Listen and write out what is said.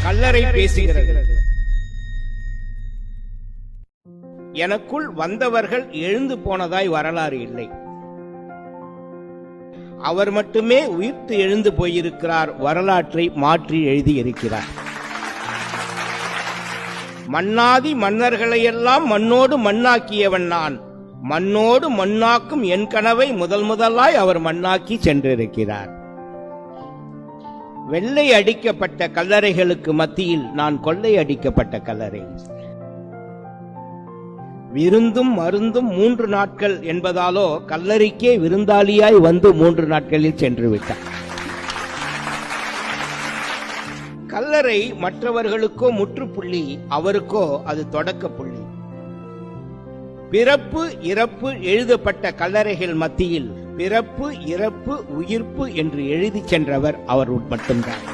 கல்லறை பேசுகிறது. எனக்குள் வந்தவர்கள் எழுந்து போனதாய் வரலாறு இல்லை. அவர் மட்டுமே உயிர்த்து எழுந்து போயிருக்கிறார், வரலாற்றை மாற்றி எழுதியிருக்கிறார். மன்னாதி மன்னர்களையெல்லாம் மண்ணோடு மண்ணாக்கியவன் நான், மண்ணோடு மண்ணாக்கும் என் கனவை முதலாய் அவர் மண்ணாக்கி சென்றிருக்கிறார். வெள்ளை அடிக்கப்பட்ட கல்லறைகளுக்கு மத்தியில் நான் கொள்ளை அடிக்கப்பட்ட கல்லறை. விருந்தும் மருந்தும் 3 நாட்கள் என்பதாலோ கல்லறைக்கே விருந்தாளியாய் வந்து 3 நாட்களில் சென்று விட்டார். கல்லறை மற்றவர்களுக்கோ முற்றுப்புள்ளி, அவருக்கோ அது தொடக்க புள்ளி. பிறப்பு இறப்பு எழுதப்பட்ட கல்லறைகள் மத்தியில் பிறப்பு இறப்பு உயிர்ப்பு என்று எழுதி சென்றவர் அவர் மட்டும்தான்.